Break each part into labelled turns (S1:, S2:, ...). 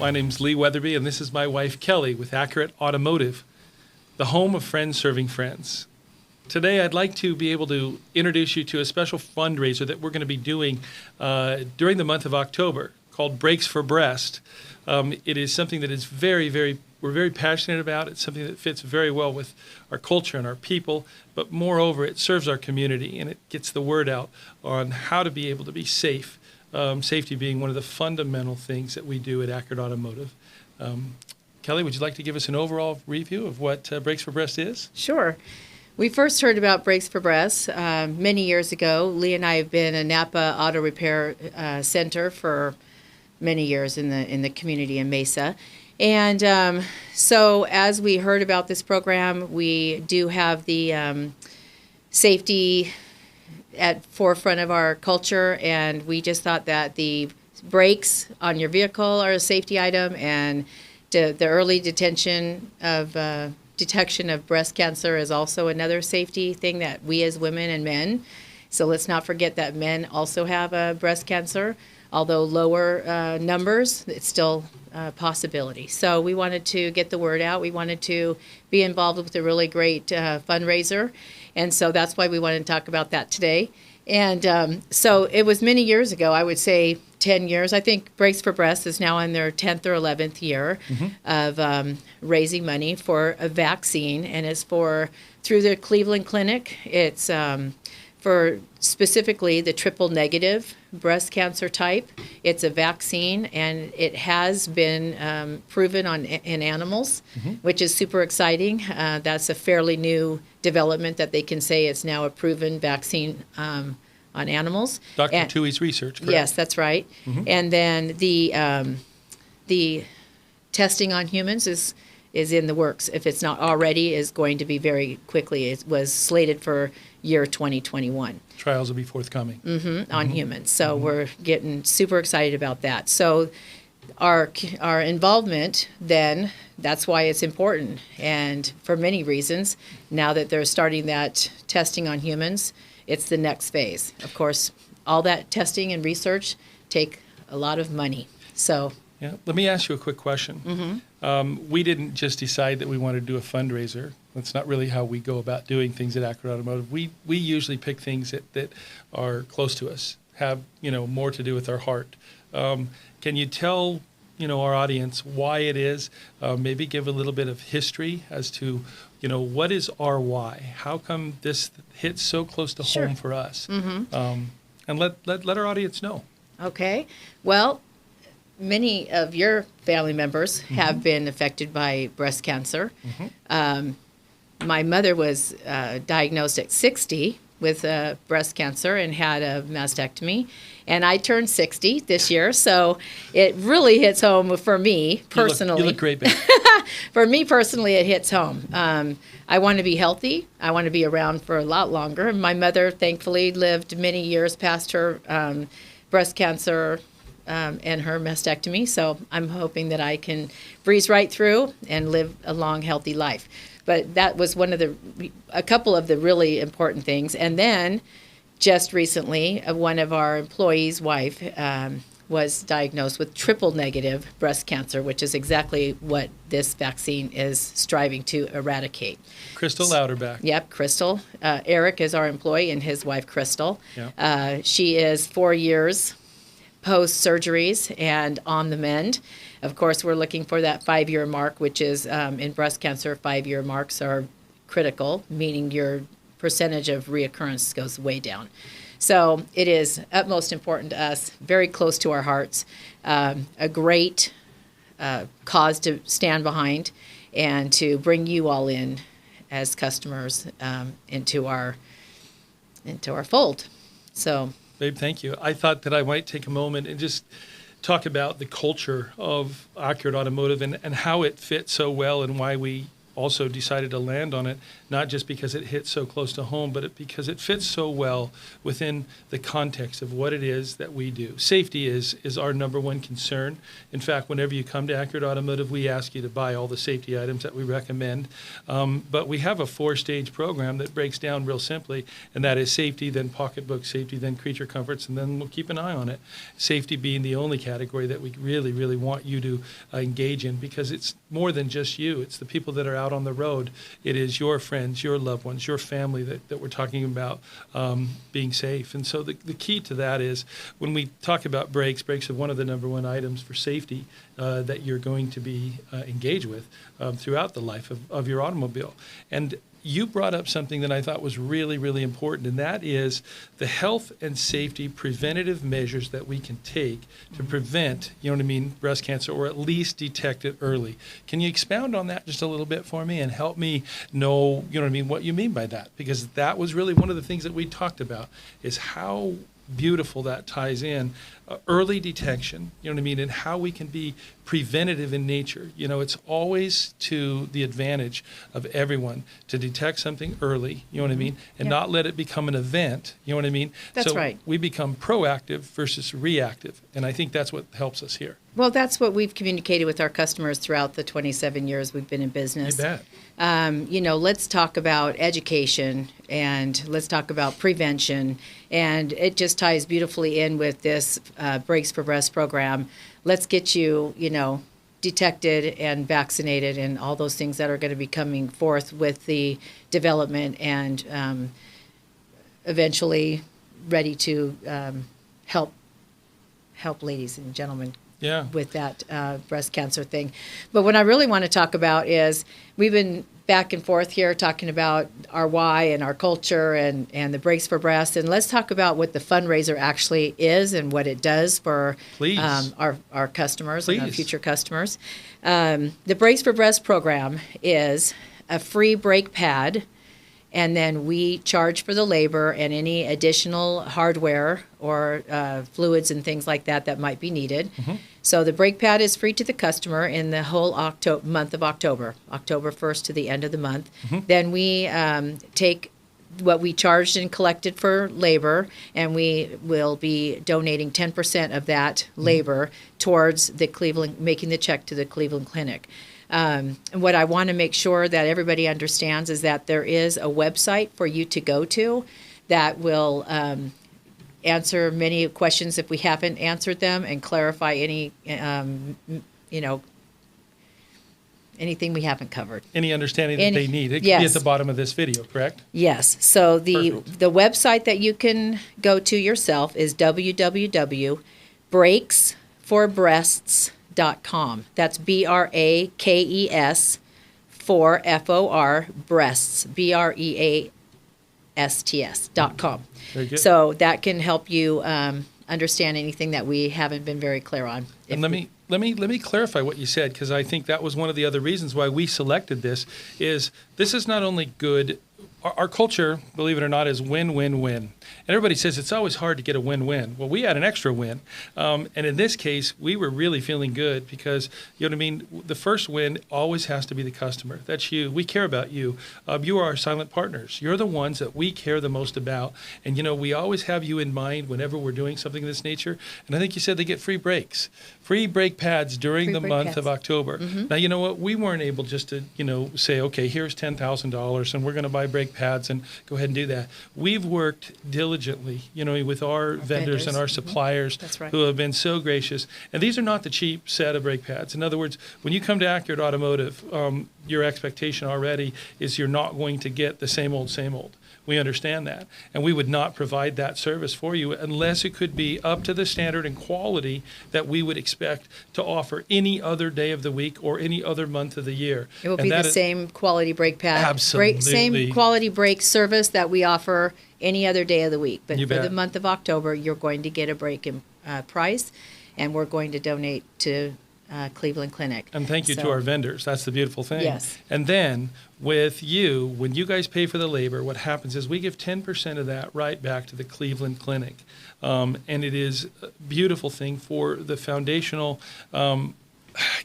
S1: My name's Lee Weatherby, and this is my wife, Kelly, with Accurate Automotive, the home of friends serving friends. Today, I'd like to be able to introduce you to a special fundraiser that we're going to be doing during the month of October called Breaks for Breast. It is something that is we're very passionate about. It's something that fits very well with our culture and our people, but moreover, it serves our community and it gets the word out on how to be able to be safe. Safety being one of the fundamental things that we do at Accurate Automotive. Kelly, would you like to give us an overall review of what Breaks for Breast is?
S2: Sure. We first heard about Breaks for Breast many years ago. Lee and I have been a Napa Auto Repair Center for many years in the community in Mesa. And so as we heard about this program, we do have the safety at forefront of our culture, and we just thought that the brakes on your vehicle are a safety item, and the early detection of breast cancer is also another safety thing that we as women and men. So let's not forget that men also have breast cancer. Although lower numbers, it's still a possibility. So we wanted to get the word out. We wanted to be involved with a really great fundraiser. And so that's why we wanted to talk about that today. And so it was many years ago, I would say 10 years. I think Breaks for Breast is now in their 10th or 11th year of raising money for a vaccine. And it's through the Cleveland Clinic. It's for specifically the triple negative breast cancer type. It's a vaccine, and it has been proven in animals, which is super exciting. That's a fairly new development that they can say it's now a proven vaccine on animals.
S1: Dr. Tui's research, correct?
S2: Yes, that's right. And then the testing on humans is in the works. If it's not already, is going to be very quickly. It was slated for year 2021.
S1: Trials will be forthcoming.
S2: On humans. So we're getting super excited about that. So our involvement then, that's why it's important. And for many reasons, now that they're starting that testing on humans, it's the next phase. Of course, all that testing and research take a lot of money. So
S1: yeah, let me ask you a quick question. We didn't just decide that we wanted to do a fundraiser. That's not really how we go about doing things at Accurate Automotive. We usually pick things that are close to us, have more to do with our heart. Can you tell our audience why it is? Maybe give a little bit of history as to what is our why? How come this hits so close to home for us? And let our audience know.
S2: Okay. Well, many of your family members have been affected by breast cancer. My mother was diagnosed at 60 with breast cancer and had a mastectomy. And I turned 60 this year, so it really hits home for me personally.
S1: You look great, babe.
S2: For me personally, it hits home. I want to be healthy. I want to be around for a lot longer. My mother, thankfully, lived many years past her breast cancer and her mastectomy, so I'm hoping that I can breeze right through and live a long, healthy life. But that was a couple of the really important things. And then just recently, one of our employees' wife was diagnosed with triple negative breast cancer, which is exactly what this vaccine is striving to eradicate.
S1: Crystal Louderback.
S2: Yep, Crystal. Eric is our employee, and his wife, Crystal. Yep. She is 4 years post-surgeries and on the mend. Of course, we're looking for that 5-year mark, which is in breast cancer, 5-year marks are critical, meaning your percentage of reoccurrence goes way down. So it is utmost important to us, very close to our hearts, a great cause to stand behind and to bring you all in as customers into our fold. So,
S1: babe, thank you. I thought that I might take a moment and just talk about the culture of Accurate Automotive and how it fits so well and why we also decided to land on it, not just because it hits so close to home, but because it fits so well within the context of what it is that we do. Safety is our number one concern. In fact, whenever you come to Accurate Automotive, we ask you to buy all the safety items that we recommend. But we have a 4-stage program that breaks down real simply, and that is safety, then pocketbook safety, then creature comforts, and then we'll keep an eye on it. Safety being the only category that we really, really want you to engage in, because it's more than just you. It's the people that are out on the road. It is your friends, your loved ones, your family that we're talking about being safe. And so the key to that is when we talk about brakes are one of the number one items for safety that you're going to be engaged with throughout the life of your automobile. And you brought up something that I thought was really, really important, and that is the health and safety preventative measures that we can take to prevent, breast cancer, or at least detect it early. Can you expound on that just a little bit for me and help me know, what you mean by that? Because that was really one of the things that we talked about, is how beautiful that ties in. Early detection, and how we can be preventative in nature. It's always to the advantage of everyone to detect something early, and not let it become an event,
S2: That's
S1: so
S2: right.
S1: we become proactive versus reactive, and I think that's what helps us here.
S2: Well, that's what we've communicated with our customers throughout the 27 years we've been in business.
S1: You bet.
S2: Let's talk about education and let's talk about prevention. And it just ties beautifully in with this Brakes for Breast program. Let's get you, detected and vaccinated and all those things that are going to be coming forth with the development and eventually ready to help ladies and gentlemen with that breast cancer thing. But what I really want to talk about is we've been back and forth here talking about our why and our culture and the Brakes for Breast. And let's talk about what the fundraiser actually is and what it does for our customers and our future customers. The Brakes for Breast program is a free brake pad, and then we charge for the labor and any additional hardware or fluids and things like that might be needed. Mm-hmm. So the brake pad is free to the customer in the whole month of October 1st to the end of the month. Mm-hmm. Then we take what we charged and collected for labor, and we will be donating 10% of that labor towards making the check to the Cleveland Clinic. And what I want to make sure that everybody understands is that there is a website for you to go to that will answer many questions if we haven't answered them and clarify any, anything we haven't covered.
S1: Any understanding that they need. It could be at the bottom of this video, correct?
S2: Yes. So the website that you can go to yourself is www.brakesforbreasts.com. That's BRAKES for FOR breasts, BREASTS.com.
S1: Very good.
S2: So that can help you understand anything that we haven't been very clear on.
S1: And let me clarify what you said, because I think that was one of the other reasons why we selected this. Is not only good. Our culture, believe it or not, is win-win-win. And everybody says it's always hard to get a win-win. Well, we had an extra win. And in this case, we were really feeling good because, the first win always has to be the customer. That's you. We care about you. You are our silent partners. You're the ones that we care the most about. And, we always have you in mind whenever we're doing something of this nature. And I think you said they get free brakes, free brake pads during the month of October. Mm-hmm. Now, you know what? We weren't able just to, say, okay, here's $10,000 and we're going to buy brake pads and go ahead and do that. We've worked diligently, with our vendors and our suppliers who have been so gracious. And these are not the cheap set of brake pads. In other words, when you come to Accurate Automotive, your expectation already is you're not going to get the same old, same old. We understand that. And we would not provide that service for you unless it could be up to the standard and quality that we would expect to offer any other day of the week or any other month of the year.
S2: It will be the same quality brake pad.
S1: Absolutely.
S2: Same quality brake service that we offer any other day of the week. But
S1: for
S2: the month of October, you're going to get a brake price, and we're going to donate to Cleveland Clinic.
S1: And thank you to our vendors. That's the beautiful thing.
S2: Yes.
S1: And then with you, when you guys pay for the labor, what happens is we give 10% of that right back to the Cleveland Clinic. And it is a beautiful thing for the foundational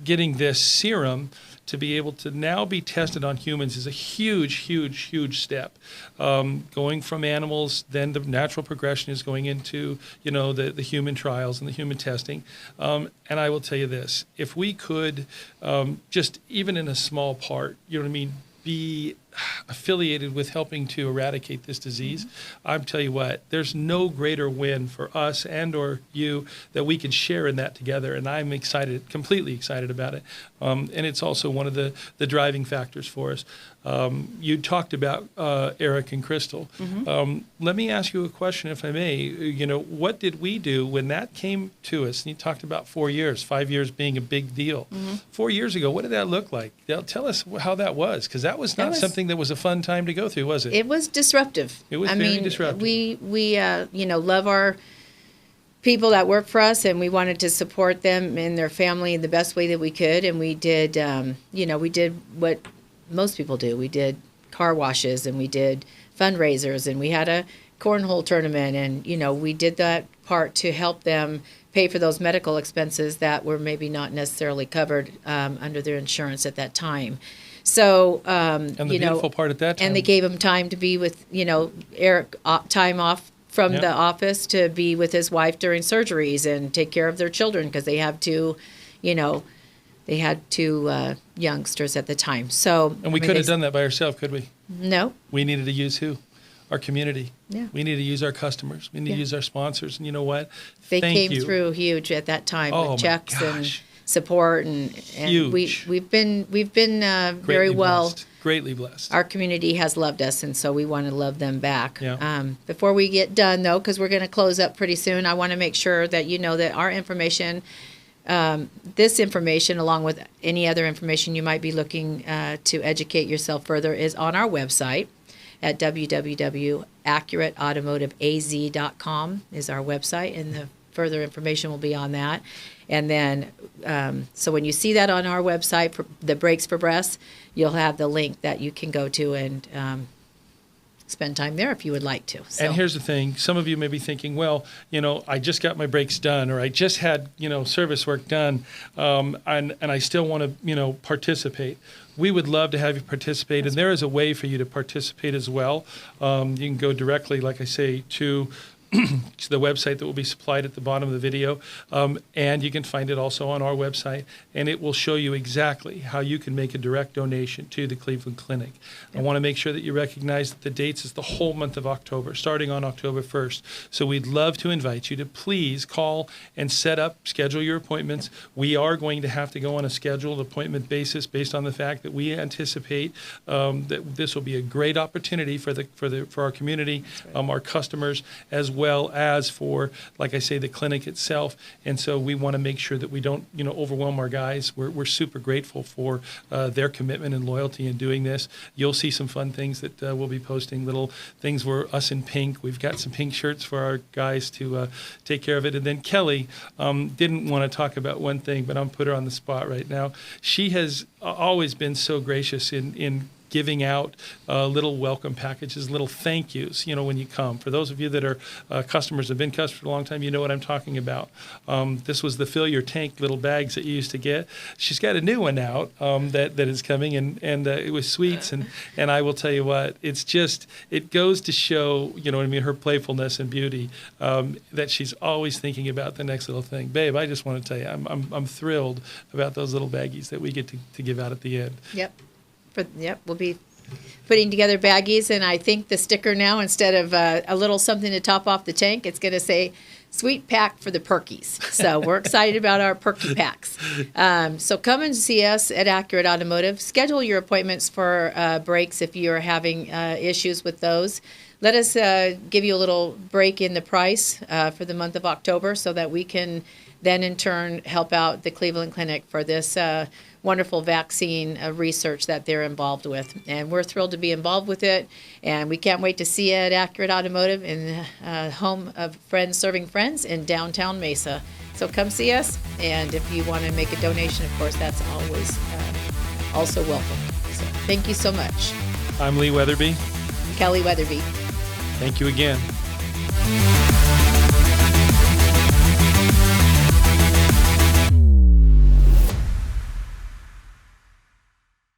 S1: getting this serum to be able to now be tested on humans is a huge, huge, huge step. Going from animals, then the natural progression is going into, the human trials and the human testing. And I will tell you this, if we could just, even in a small part, be affiliated with helping to eradicate this disease, I'm tell you what, there's no greater win for us and or you that we can share in that together. And I'm excited, completely excited about it. And it's also one of the driving factors for us. You talked about Eric and Crystal. Let me ask you a question, if I may. What did we do when that came to us? And you talked about 4 years, 5 years being a big deal. 4 years ago, what did that look like? Tell us how that was, because that was not something that was a fun time to go through, was it?
S2: It was disruptive.
S1: It was very disruptive.
S2: We love our people that work for us, and we wanted to support them and their family in the best way that we could. And we did, we did what most people do. We did car washes, and we did fundraisers, and we had a cornhole tournament, and we did that part to help them pay for those medical expenses that were maybe not necessarily covered under their insurance at that time. So,
S1: and the beautiful part at that time.
S2: And they gave him time to be with, Eric, time off from the office to be with his wife during surgeries and take care of their children, because they have two, they had two youngsters at the time. So,
S1: and we could have done that by ourselves, could we?
S2: No.
S1: We needed to use who? Our community.
S2: Yeah.
S1: We need to use our customers. We need to use our sponsors. And you know what?
S2: They came through huge at that time with checks and support, and we've been very well.
S1: Greatly blessed.
S2: Our community has loved us, and so we want to love them back.
S1: Yeah.
S2: Before we get done, though, because we're going to close up pretty soon, I want to make sure that you know that our information, this information, along with any other information you might be looking to educate yourself further, is on our website at www.accurateautomotiveaz.com is our website, and the further information will be on that. And then, so when you see that on our website, for the Brakes for Breasts, you'll have the link that you can go to and spend time there if you would like to. So.
S1: And here's the thing. Some of you may be thinking, well, I just got my brakes done, or I just had, service work done, and I still want to, participate. We would love to have you participate, and there is a way for you to participate as well. You can go directly, like I say, to the website that will be supplied at the bottom of the video, and you can find it also on our website, and it will show you exactly how you can make a direct donation to the Cleveland Clinic. Yep. I want to make sure that you recognize that the dates is the whole month of October, starting on October 1st. So we'd love to invite you to please call and schedule your appointments. We are going to have to go on a scheduled appointment basis based on the fact that we anticipate that this will be a great opportunity for our community, our customers, as well as for, like I say, the clinic itself. And so we want to make sure that we don't, overwhelm our guys. We're super grateful for their commitment and loyalty in doing this. You'll see some fun things that we'll be posting, little things where us in pink. We've got some pink shirts for our guys to take care of it. And then Kelly didn't want to talk about one thing, but I'm put her on the spot right now. She has always been so gracious in giving out little welcome packages, little thank yous, when you come. For those of you that are customers, have been customers for a long time, you know what I'm talking about. This was the fill your tank little bags that you used to get. She's got a new one out that is coming, and it was sweets. And I will tell you what, it goes to show, her playfulness and beauty, that she's always thinking about the next little thing. Babe, I just want to tell you, I'm thrilled about those little baggies that we get to give out at the end.
S2: Yep. We'll be putting together baggies, and I think the sticker now, instead of a little something to top off the tank, it's going to say "Sweet Pack for the Perkies." So we're excited about our Perky Packs. So come and see us at Accurate Automotive. Schedule your appointments for brakes if you are having issues with those. Let us give you a little break in the price for the month of October, so that we can then in turn help out the Cleveland Clinic for this wonderful vaccine research that they're involved with. And we're thrilled to be involved with it, and we can't wait to see you at Accurate Automotive in the home of Friends Serving Friends in downtown Mesa. So come see us, and if you want to make a donation, of course, that's always also welcome. So thank you so much.
S1: I'm Lee Weatherby.
S2: Kelly Weatherby.
S1: Thank you again.